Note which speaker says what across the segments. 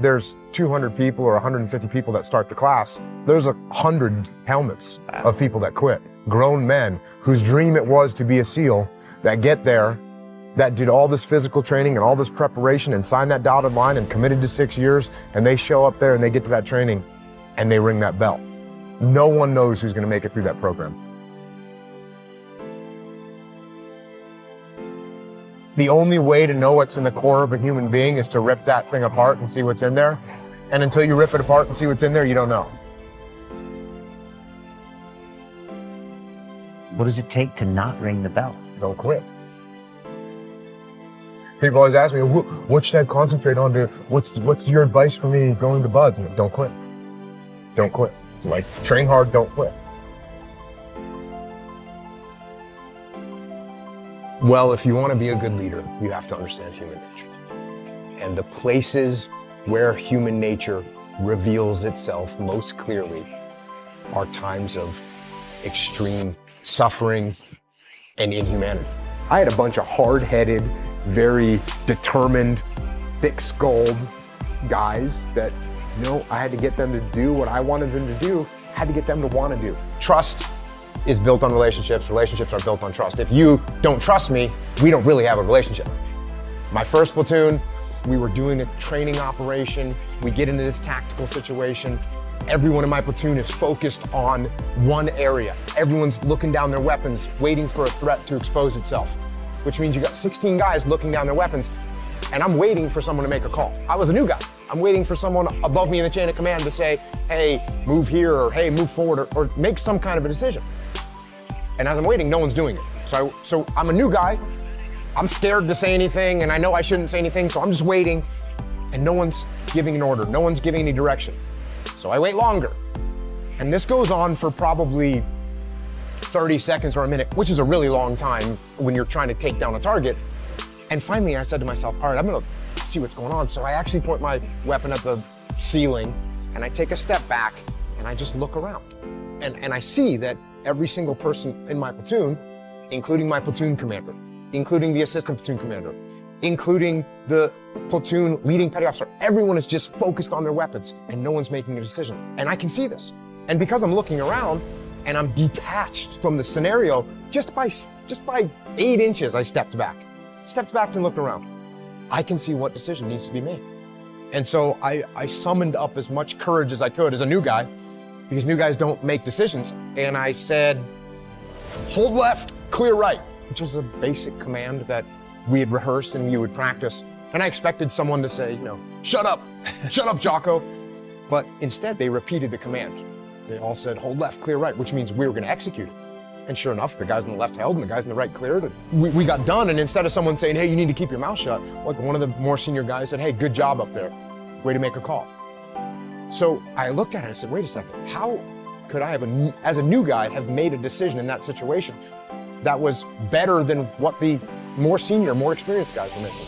Speaker 1: there's 200 people or 150 people that start the class, there's 100 helmets of people that quit. Grown men whose dream it was to be a SEAL that get there, that did all this physical training and all this preparation and signed that dotted line and committed to 6 years, and they show up there and they get to that training and they ring that bell. No one knows who's gonna make it through that program. The only way to know what's in the core of a human being is to rip that thing apart and see what's in there. And until you rip it apart and see what's in there, you don't know.
Speaker 2: What does it take to not ring the bell?
Speaker 1: Don't quit. People always ask me, what should I concentrate on? What's your advice for me going to BUD? Don't quit. Don't quit. Like, train hard, don't quit. Well, if you want to be a good leader, you have to understand human nature. And the places where human nature reveals itself most clearly are times of extreme suffering and inhumanity. I had a bunch of hard-headed, very determined, thick-skulled guys that, I had to get them to do what I wanted them to do. I had to get them to want to do. Trust is built on relationships. Relationships are built on trust. If you don't trust me, we don't really have a relationship. My first platoon, we were doing a training operation. We get into this tactical situation. Everyone in my platoon is focused on one area. Everyone's looking down their weapons, waiting for a threat to expose itself, which means you got 16 guys looking down their weapons, and I'm waiting for someone to make a call. I was a new guy. I'm waiting for someone above me in the chain of command to say, hey, move here, or hey, move forward, or make some kind of a decision. And as I'm waiting, no one's doing it. So I'm a new guy. I'm scared to say anything, and I know I shouldn't say anything, so I'm just waiting, and no one's giving an order. No one's giving any direction. So I wait longer. And this goes on for probably 30 seconds or a minute, which is a really long time when you're trying to take down a target. And finally, I said to myself, all right, I'm gonna see what's going on. So I actually point my weapon at the ceiling, and I take a step back, and I just look around. And I see that every single person in my platoon, including my platoon commander, including the assistant platoon commander, including the platoon leading petty officer, everyone is just focused on their weapons and no one's making a decision. And I can see this. And because I'm looking around and I'm detached from the scenario, just by 8 inches, I stepped back and looked around. I can see what decision needs to be made. And so I summoned up as much courage as I could as a new guy, because new guys don't make decisions. And I said, hold left, clear right, which was a basic command that we had rehearsed and you would practice. And I expected someone to say, shut up, Jocko. But instead they repeated the command. They all said, hold left, clear right, which means we were gonna execute it. And sure enough, the guys on the left held and the guys on the right cleared. And we got done, and instead of someone saying, hey, you need to keep your mouth shut, like one of the more senior guys said, hey, good job up there. Way to make a call. So I looked at it and I said, wait a second, how could I have, as a new guy, have made a decision in that situation that was better than what the more senior, more experienced guys were making?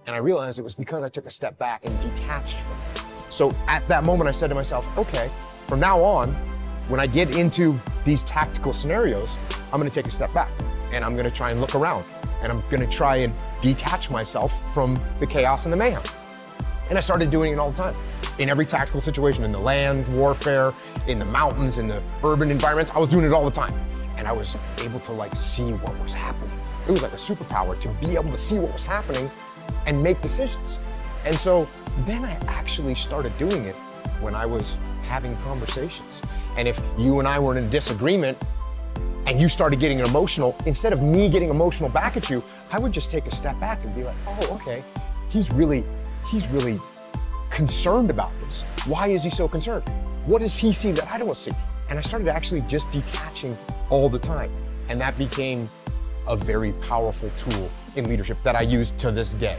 Speaker 1: And I realized it was because I took a step back and detached from it. So at that moment, I said to myself, okay, from now on, when I get into these tactical scenarios, I'm gonna take a step back and I'm gonna try and look around and I'm gonna try and detach myself from the chaos and the mayhem. And I started doing it all the time. In every tactical situation, in the land warfare, in the mountains, in the urban environments, I was doing it all the time. And I was able to see what was happening. It was like a superpower to be able to see what was happening and make decisions. And so then I actually started doing it when I was having conversations. And if you and I were in disagreement and you started getting emotional, instead of me getting emotional back at you, I would just take a step back and be like, oh, okay, he's really concerned about this. Why is he so concerned? What does he see that I don't see? And I started actually just detaching all the time. And that became a very powerful tool in leadership that I use to this day.